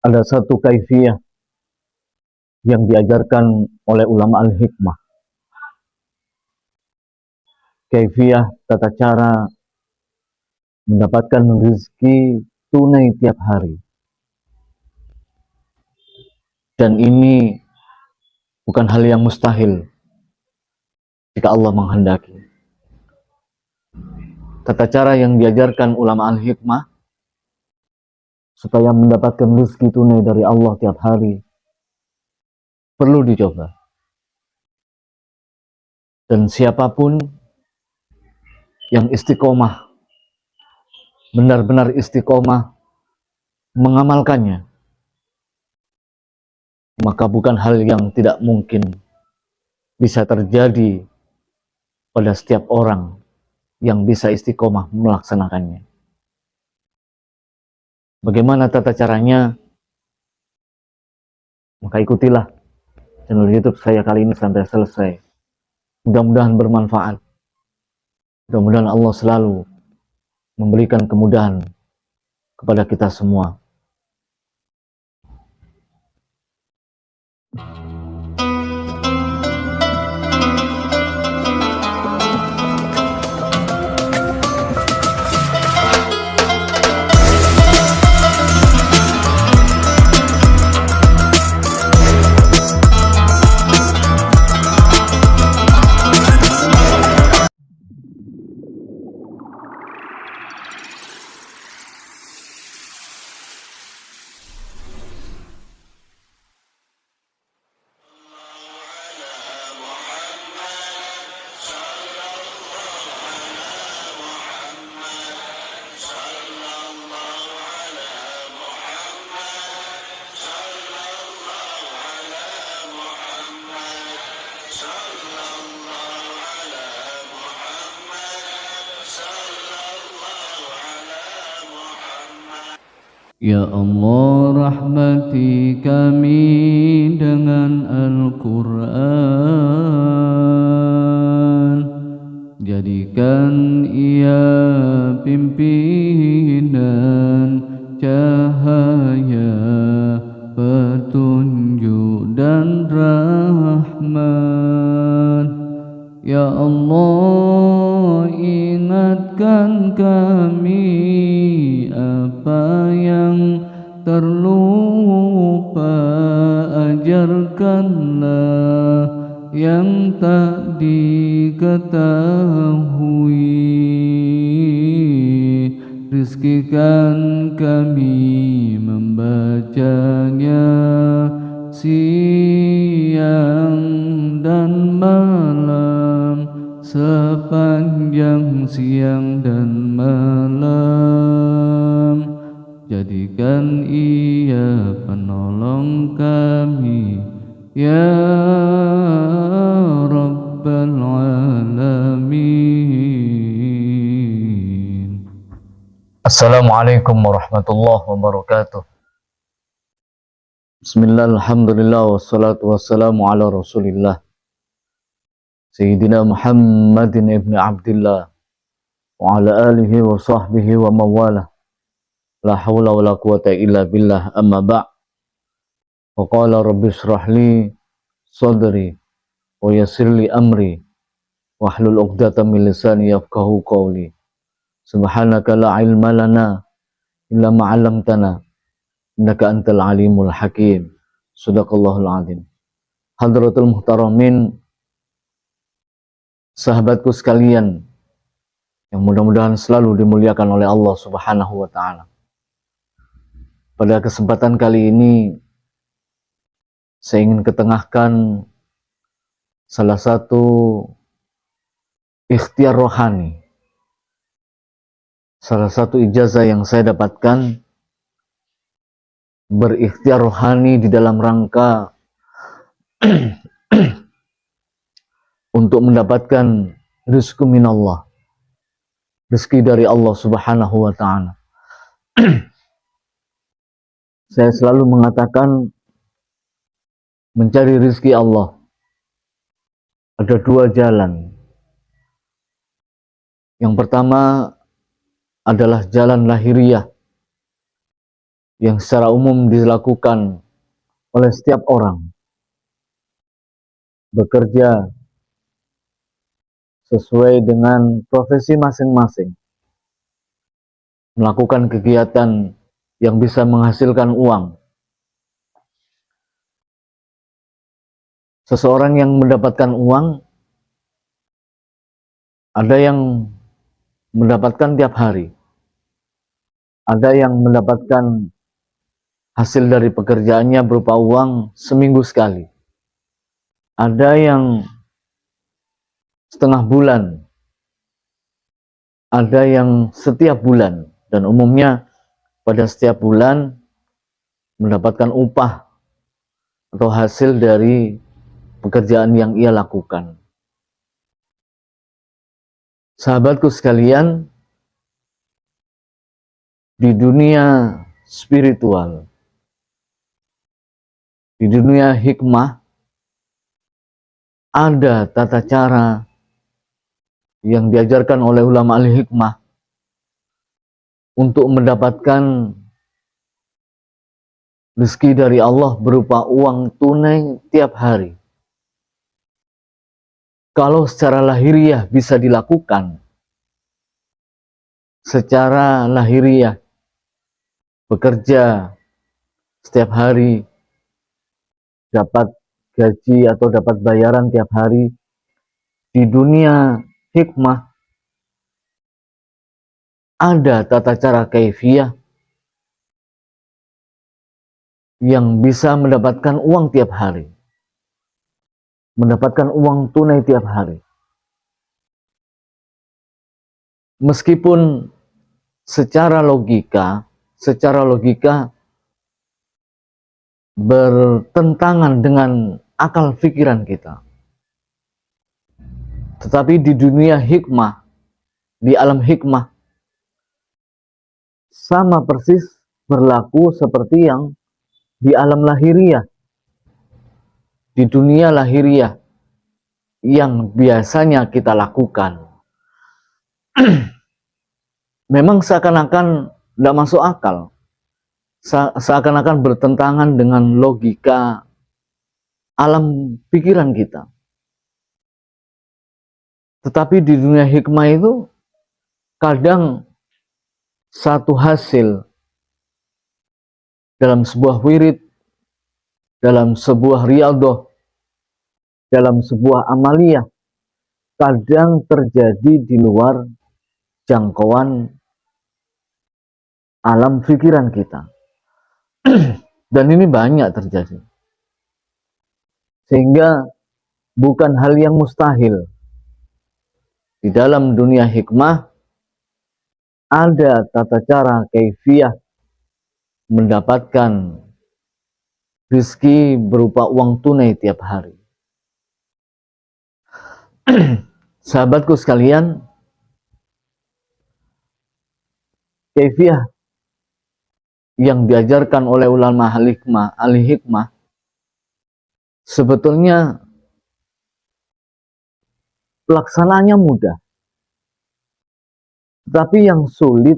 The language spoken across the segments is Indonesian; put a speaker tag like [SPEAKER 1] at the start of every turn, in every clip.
[SPEAKER 1] Ada satu kaifiyah yang diajarkan oleh ulama al-hikmah. Kaifiyah tata cara mendapatkan rezeki tunai tiap hari. Dan ini bukan hal yang mustahil jika Allah menghendaki. Tata cara yang diajarkan ulama al-hikmah supaya mendapatkan rezeki tunai dari Allah tiap hari perlu dicoba. Dan siapapun yang istiqomah, benar-benar istiqomah mengamalkannya, maka bukan hal yang tidak mungkin bisa terjadi pada setiap orang yang bisa istiqomah melaksanakannya. Bagaimana tata caranya? Maka ikutilah channel YouTube saya kali ini sampai selesai. Mudah-mudahan bermanfaat. Mudah-mudahan Allah selalu memberikan kemudahan kepada kita semua.
[SPEAKER 2] Ya Allah, rahmati kami dengan Al-Quran. Jadikan ia pimpinan, cahaya, petunjuk dan rahmat. Ya Allah, ingatkan kami apa yang terlupa, ajarkanlah yang tak diketahui. Rizkikan kami membacanya siang dan malam, sepanjang siang dan malam. Jadikan ia penolong kami, ya Rabbal Alamin.
[SPEAKER 1] Assalamualaikum warahmatullahi wabarakatuh. Bismillah, alhamdulillah, wassalatu wassalamu ala rasulillah Sayyidina Muhammadin ibn Abdillah wa ala alihi wa sahbihi wa mawalah. La hawla wa la quwata illa billah, amma ba' wa qala rabbi shrah li sadri wa yassir li amri wa hlul uqdatan min lisani yafqahu qawli. Subhanaka la ilma lana illa ma 'allamtana innaka antal alimul hakim. Shadaqallahul azim. Hadratul muhtaramin, sahabatku sekalian yang mudah-mudahan selalu dimuliakan oleh Allah Subhanahu wa taala. Pada kesempatan kali ini saya ingin ketengahkan salah satu ikhtiar rohani, salah satu ijazah yang saya dapatkan, berikhtiar rohani di dalam rangka untuk mendapatkan rizki minallah, rezeki dari Allah Subhanahu wa ta'ala. Saya selalu mengatakan mencari rizki Allah ada dua jalan. Yang pertama adalah jalan lahiriah, yang secara umum dilakukan oleh setiap orang, bekerja sesuai dengan profesi masing-masing, melakukan kegiatan yang bisa menghasilkan uang. Seseorang yang mendapatkan uang, ada yang mendapatkan tiap hari, ada yang mendapatkan hasil dari pekerjaannya berupa uang seminggu sekali, ada yang setengah bulan, ada yang setiap bulan, dan umumnya pada setiap bulan mendapatkan upah atau hasil dari pekerjaan yang ia lakukan. Sahabatku sekalian, di dunia spiritual, di dunia hikmah, ada tata cara yang diajarkan oleh ulama ahli hikmah untuk mendapatkan rezeki dari Allah berupa uang tunai tiap hari. Kalau secara lahiriah bisa dilakukan, secara lahiriah bekerja setiap hari, dapat gaji atau dapat bayaran tiap hari, di dunia hikmah ada tata cara kaifiyah yang bisa mendapatkan uang tiap hari, mendapatkan uang tunai tiap hari. Meskipun secara logika bertentangan dengan akal pikiran kita. Tetapi di dunia hikmah, di alam hikmah, sama persis berlaku seperti yang di alam lahiriah, di dunia lahiriah yang biasanya kita lakukan. Memang seakan-akan tidak masuk akal, seakan-akan bertentangan dengan logika alam pikiran kita. Tetapi di dunia hikmah itu kadang satu hasil dalam sebuah wirid, dalam sebuah riyadhah, dalam sebuah amaliyah, kadang terjadi di luar jangkauan alam pikiran kita. Dan ini banyak terjadi. Sehingga bukan hal yang mustahil. Di dalam dunia hikmah ada tata cara kaifiyah mendapatkan rezeki berupa uang tunai tiap hari. Sahabatku sekalian, kaifiyah yang diajarkan oleh ulama ahli hikmah sebetulnya pelaksanaannya mudah. Tapi yang sulit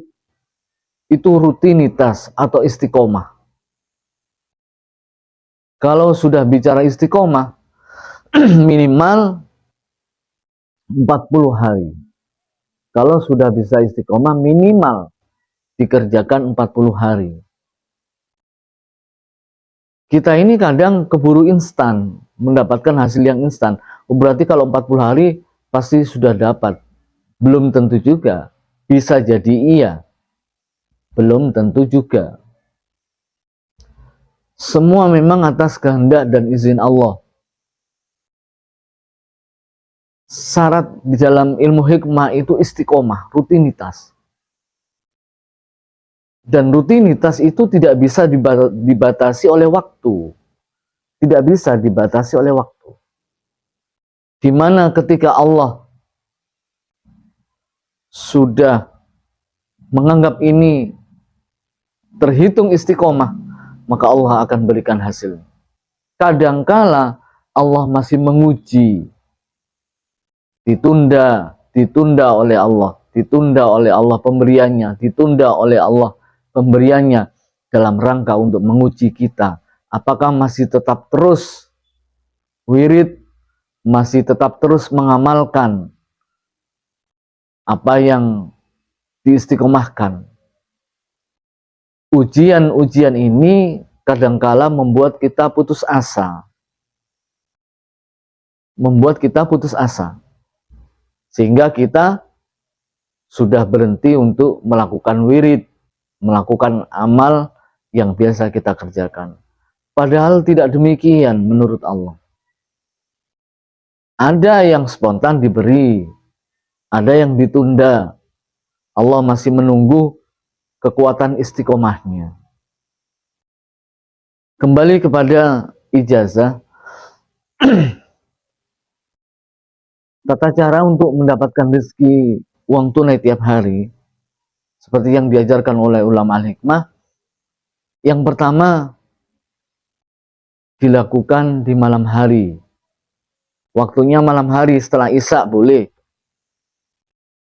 [SPEAKER 1] itu rutinitas atau istiqomah. Kalau sudah bicara istiqomah, minimal 40 hari. Kalau sudah bisa istiqomah, minimal dikerjakan 40 hari. Kita ini kadang keburu instan, mendapatkan hasil yang instan. Berarti kalau 40 hari pasti sudah dapat. Belum tentu juga. Bisa jadi iya. Belum tentu juga. Semua memang atas kehendak dan izin Allah. Syarat di dalam ilmu hikmah itu istiqomah, rutinitas. Dan rutinitas itu tidak bisa dibatasi oleh waktu. Tidak bisa dibatasi oleh waktu. Di mana ketika Allah sudah menganggap ini terhitung istiqomah, maka Allah akan berikan hasil. Kadangkala Allah masih menguji, ditunda oleh Allah pemberiannya, ditunda oleh Allah pemberiannya, dalam rangka untuk menguji kita, apakah masih tetap terus wirid, masih tetap terus mengamalkan apa yang diistiqomahkan. Ujian-ujian ini kadangkala membuat kita putus asa. Sehingga kita sudah berhenti untuk melakukan wirid, melakukan amal yang biasa kita kerjakan. Padahal tidak demikian menurut Allah. Ada yang spontan diberi, ada yang ditunda. Allah masih menunggu kekuatan istiqomahnya. Kembali kepada ijazah, tata cara untuk mendapatkan rezeki uang tunai tiap hari, seperti yang diajarkan oleh ulama al-hikmah, yang pertama dilakukan di malam hari. Waktunya malam hari setelah isya boleh.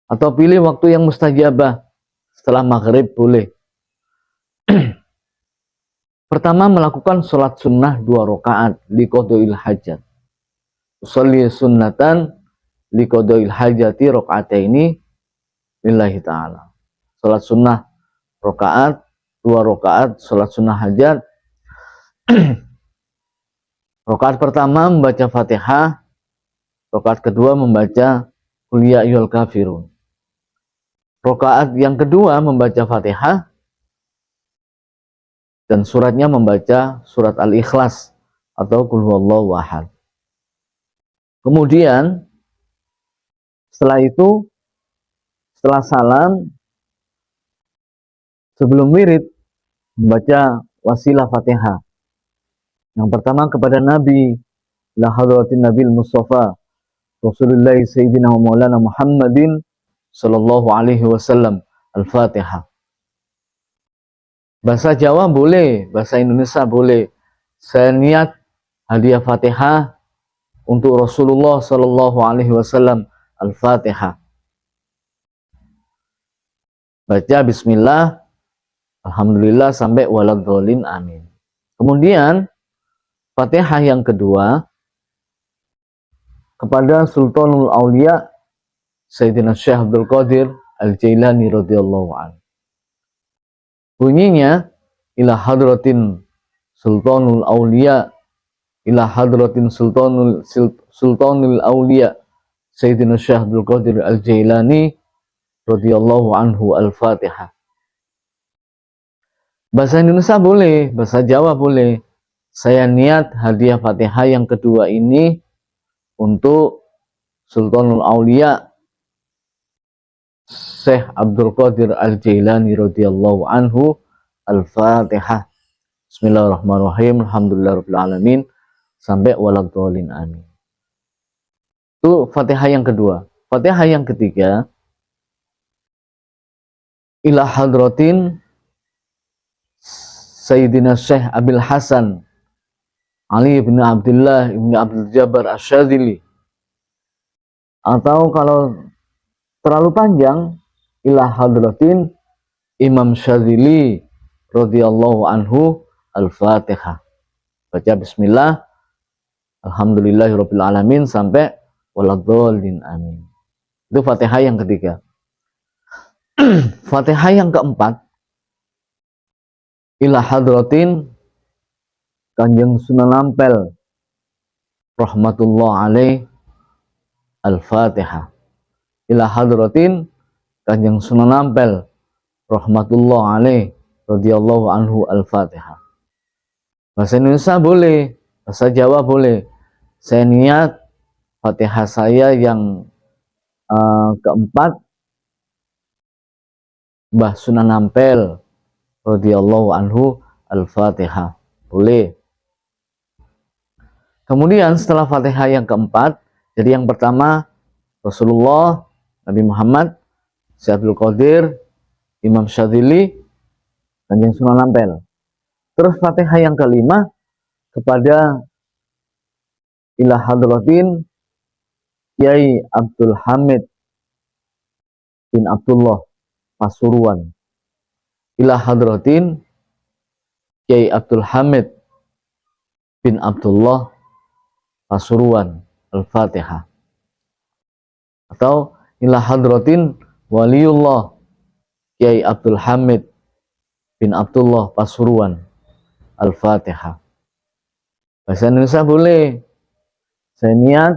[SPEAKER 1] Atau pilih waktu yang mustajabah setelah maghrib boleh. Pertama, melakukan sholat sunnah 2 rakaat liqodoil hajat. Usolli sunnatan liqodoil hajati rakaataini lillahi ta'ala. Sholat sunnah rakaat, 2 rakaat sholat sunnah hajat. Rakaat pertama membaca Fatihah, rakaat kedua membaca Qul ya ayyuhal kafirun. Rakaat yang kedua membaca Fatihah dan suratnya membaca surat Al-Ikhlas atau Qul huwallahu ahad. Kemudian setelah itu, setelah salam, sebelum wirid, membaca wasilah Fatihah. Yang pertama kepada Nabi, la hadratin Nabil Mustafa Rasulullah Sayyidina wa Maulana Muhammadin sallallahu alaihi wasallam. Al-Fatihah. Bahasa Jawa boleh, bahasa Indonesia boleh. Saya niat hadiah Fatihah untuk Rasulullah sallallahu alaihi wasallam. Al-Fatihah. Baca bismillah, alhamdulillah sampai waladhdallin, amin. Kemudian Fatihah yang kedua kepada Sultanul Aulia Sayyidina Syekh Abdul Qadir Al-Jailani radhiyallahu anhu. Bunyinya ila hadratin Sultanul Aulia, ila hadratin Sultanul Aulia Sayyidina Syekh Abdul Qadir Al-Jailani radhiyallahu anhu. Al-Fatihah. Bahasa Indonesia boleh, bahasa Jawa boleh. Saya niat hadiah Fatihah yang kedua ini untuk Sultanul Aulia Syekh Abdul Qadir Al-Jailani radhiyallahu anhu. Al-Fatihah. Bismillahirrahmanirrahim. Alhamdulillahirabbil alamin sampai waladhdallin, amin. Itu Fatihah yang kedua. Fatihah yang ketiga, ila hadratin Sayyidina Syekh Abil Hasan Ali bin Abdullah bin Abdul Jabbar Asy-Syadzili. Atau kalau terlalu panjang, ila hadratin Imam Syadzili radhiyallahu anhu. Al-Fatihah. Baca bismillah, alhamdulillahirabbil alamin sampai waladhdallin, amin. Itu Fatihah yang ketiga. Fatihah yang keempat, ila hadratin Kanjeng Sunan Ampel rahmatullah alaih. Al-Fatihah. Ila hadratin Kanjeng Sunan Ampel rahmatullah alaih radhiyallahu anhu. Al-Fatihah. Bahasa Indonesia boleh, bahasa Jawa boleh. Saya niat Fatihah saya yang keempat Mbah Sunan Ampel radhiyallahu anhu. Al-Fatihah. Boleh. Kemudian setelah Fatihah yang keempat, jadi yang pertama Rasulullah, Nabi Muhammad, Syekh Abdul Qadir, Imam Syadzili, Kanjeng Sunan Ampel. Terus Fatihah yang kelima kepada ila hadratin Kiai Abdul Hamid bin Abdullah Pasuruan. Ila hadratin Kiai Abdul Hamid bin Abdullah Pasuruan. Al-Fatihah. Atau ila hadratin waliullah Kiai Abdul Hamid bin Abdullah Pasuruan. Al-Fatihah. Bahasa Indonesia boleh. Saya niat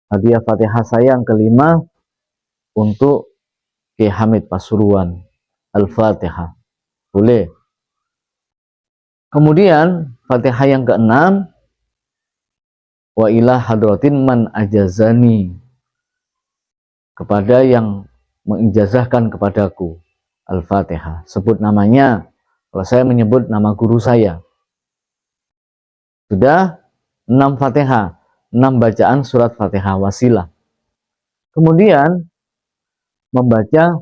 [SPEAKER 1] hadiah Fatihah saya yang kelima untuk Kiai Hamid Pasuruan. Al-Fatihah. Boleh. Kemudian Fatihah yang keenam, wa ila hadratin man ajazani, kepada yang mengijazahkan kepadaku. Al-Fatihah. Sebut namanya. Kalau saya menyebut nama guru saya. Sudah 6 Fatihah, 6 bacaan surat Fatihah wasilah. Kemudian membaca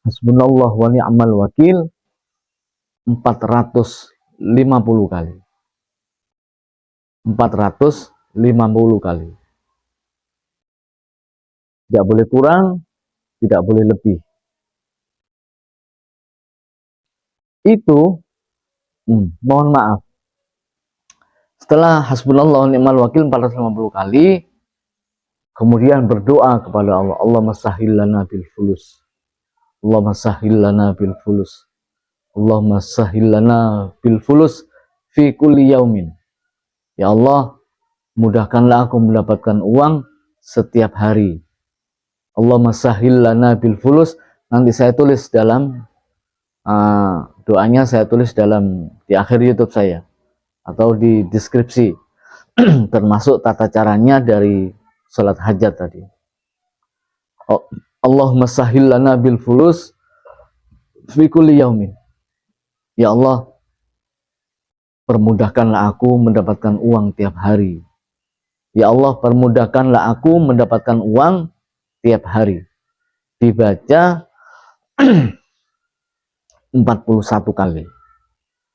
[SPEAKER 1] hasbunallah wa ni'mal wakil 450 kali. 450 kali. Tidak boleh kurang, tidak boleh lebih. Itu mohon maaf. Setelah hasbunallah wa ni'mal wakil 450 kali, kemudian berdoa kepada Allah, Allahumma sahhil lana bil fulus. Allahumma sahhil lana bil fulus. Allahumma sahhil lana bil fulus fi kulli yaumin. Ya Allah, mudahkanlah aku mendapatkan uang setiap hari. Allahumma sahhil lana bil fulus. Nanti saya tulis dalam doanya, saya tulis di akhir YouTube saya atau di deskripsi, termasuk tata caranya dari sholat hajat tadi. Allahumma sahhil lana bil fulus fi kulli yaumin. Ya Allah, permudahkanlah aku mendapatkan uang tiap hari. Ya Allah, permudahkanlah aku mendapatkan uang tiap hari. Dibaca 41 kali.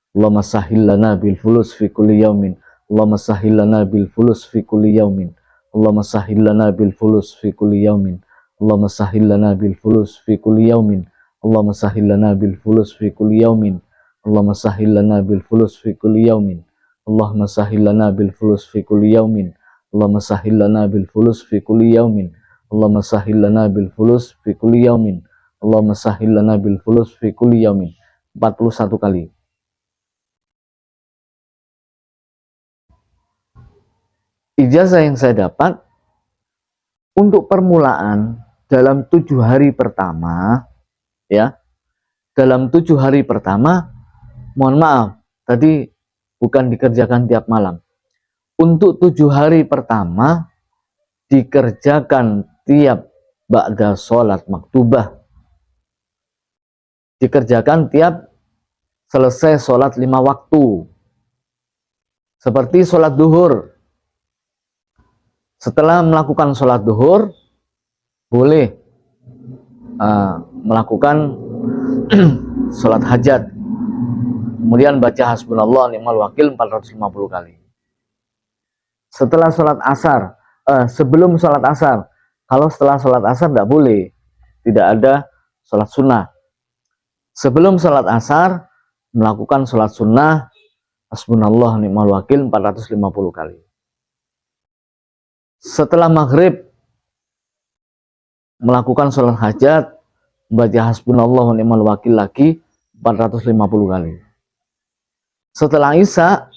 [SPEAKER 1] Allahumma sahhil lana bil fulus fi kulli yaumin. Allahumma sahhil lana bil fulus fi kulli yaumin. Allahumma sahhil lana bil fulus fi kulli yaumin. Allahumma sahhil lana bil fulus fi kulli yaumin. Allahumma sahhil lana bil fulus fi kulli yaumin. Allahumma sahhil lana bil fulus fi kulli yaumin. Allahumma sahhil lana bil fulus fi kulli yaumin. Allahumma sahhil lana bil fulus fi kulli yaumin. Allahumma sahhil lana bil fulus fi kulli yaumin. Allahumma sahhil lana bil fulus fi kulli yaumin. 41 kali. Ijazah yang saya dapat untuk permulaan dalam 7 hari pertama, ya, dalam 7 hari pertama, mohon maaf, tadi bukan dikerjakan tiap malam. Untuk 7 hari pertama dikerjakan tiap ba'da sholat maktubah, dikerjakan tiap selesai sholat 5 waktu, seperti sholat duhur. Setelah melakukan sholat duhur, boleh melakukan sholat hajat. Kemudian baca hasbunallah ni'mal wakil 450 kali. Setelah sholat asar, sebelum sholat asar. Kalau setelah sholat asar tidak boleh, tidak ada sholat sunnah. Sebelum sholat asar, melakukan sholat sunnah hasbunallah ni'mal wakil 450 kali. Setelah maghrib, melakukan sholat hajat, baca hasbunallah wa ni'mal wakil lagi 450 kali. Setelah isya,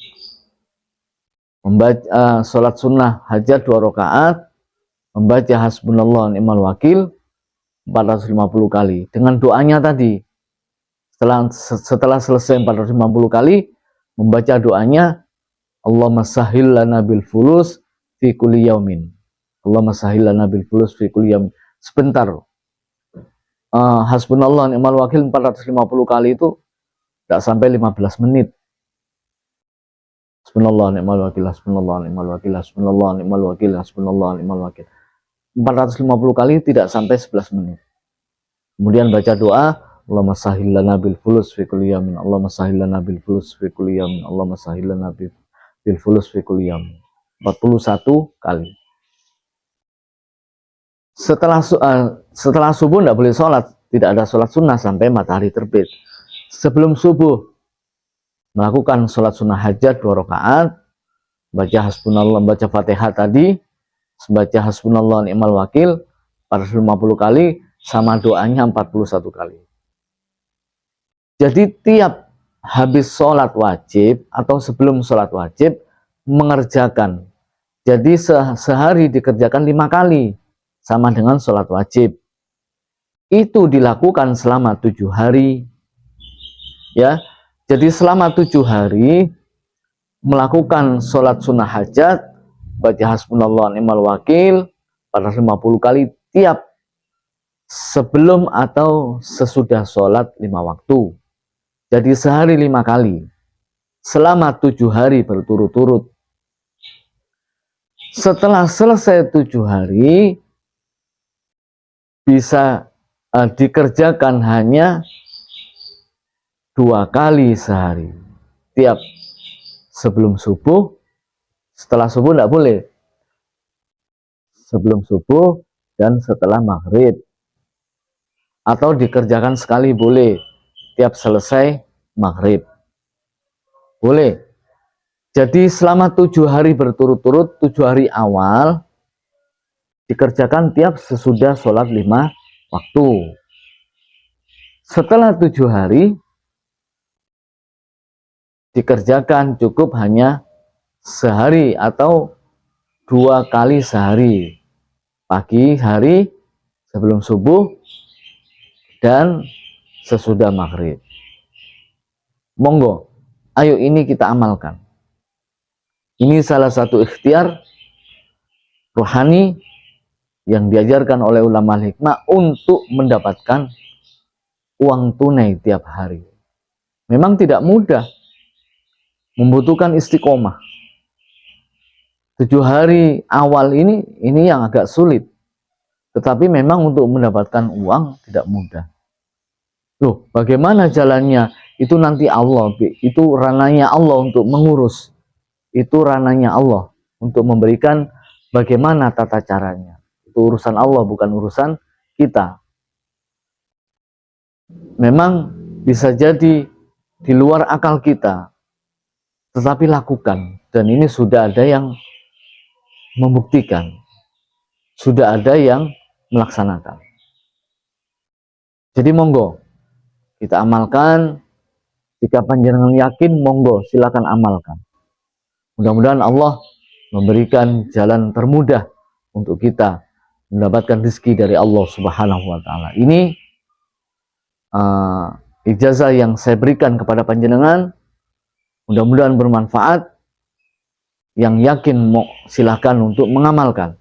[SPEAKER 1] membaca sholat sunnah hajat 2 rakaat, membaca hasbunallah wa ni'mal wakil 450 kali dengan doanya tadi. Setelah selesai 450 kali, membaca doanya, Allahumma sahhil lana bil fulus fi kulli yaumin. Allahumma sahhil lana bil fulus fi kulli yaumin. Sebentar. Hasbunallah ni'mal wakil 450 kali itu tidak sampai 15 menit. Hasbunallah ni'mal wakil, hasbunallah ni'mal wakil, hasbunallah ni'mal wakil, hasbunallah ni'mal wakil. 450 kali tidak sampai 11 menit. Kemudian baca doa, Allahumma sahhil lana bil fulus fi kulli yaumin. Allahumma sahhil lana bil fulus fi kulli yaumin. Allahumma sahhil lana bil fulus fi kulli yaumin. 41 kali. Setelah subuh tidak boleh sholat, tidak ada sholat sunnah sampai matahari terbit. Sebelum subuh melakukan sholat sunnah hajat 2 rakaat, baca hasbunallah, baca Fatihah tadi, baca hasbunallah ni'mal wakil 450 kali, sama doanya 41 kali. Jadi tiap habis sholat wajib atau sebelum sholat wajib mengerjakan. Jadi sehari dikerjakan 5 kali, sama dengan sholat wajib. Itu dilakukan selama 7 hari. Ya, jadi selama 7 hari melakukan sholat sunnah hajat, baca hasbunallah ni'mal wakil 450 kali tiap sebelum atau sesudah sholat 5 waktu. Jadi sehari 5 kali selama 7 hari berturut-turut. Setelah selesai 7 hari bisa dikerjakan hanya 2 kali sehari, tiap sebelum subuh, setelah subuh tidak boleh, sebelum subuh dan setelah maghrib, atau dikerjakan sekali boleh, tiap selesai maghrib boleh. Jadi selama 7 hari berturut-turut, 7 hari awal dikerjakan tiap sesudah sholat 5 waktu. Setelah 7 hari dikerjakan cukup hanya sehari atau 2 kali sehari, pagi hari sebelum subuh dan sesudah maghrib. Monggo, ayo ini kita amalkan. Ini salah satu ikhtiar rohani yang diajarkan oleh ulama hikmah untuk mendapatkan uang tunai tiap hari. Memang tidak mudah, membutuhkan istiqomah. 7 hari awal ini yang agak sulit. Tetapi memang untuk mendapatkan uang tidak mudah. Loh, bagaimana jalannya? Itu nanti Allah, itu ranahnya Allah untuk mengurus. Itu ranahnya Allah untuk memberikan bagaimana tata caranya. Itu urusan Allah, bukan urusan kita. Memang bisa jadi di luar akal kita, tetapi lakukan. Dan ini sudah ada yang membuktikan, sudah ada yang melaksanakan. Jadi monggo kita amalkan. Jika panjenengan yakin, monggo silakan amalkan. Mudah-mudahan Allah memberikan jalan termudah untuk kita mendapatkan rezeki dari Allah Subhanahu wa taala. Ini ijazah yang saya berikan kepada panjenengan. Mudah-mudahan bermanfaat. Yang yakin silakan untuk mengamalkan.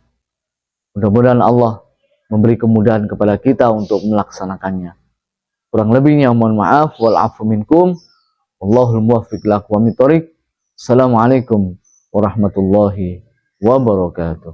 [SPEAKER 1] Mudah-mudahan Allah memberi kemudahan kepada kita untuk melaksanakannya. Kurang lebihnya mohon maaf, wal afu minkum. Wallahul muwaffiq aqwamit thoriq. Assalamualaikum warahmatullahi wabarakatuh.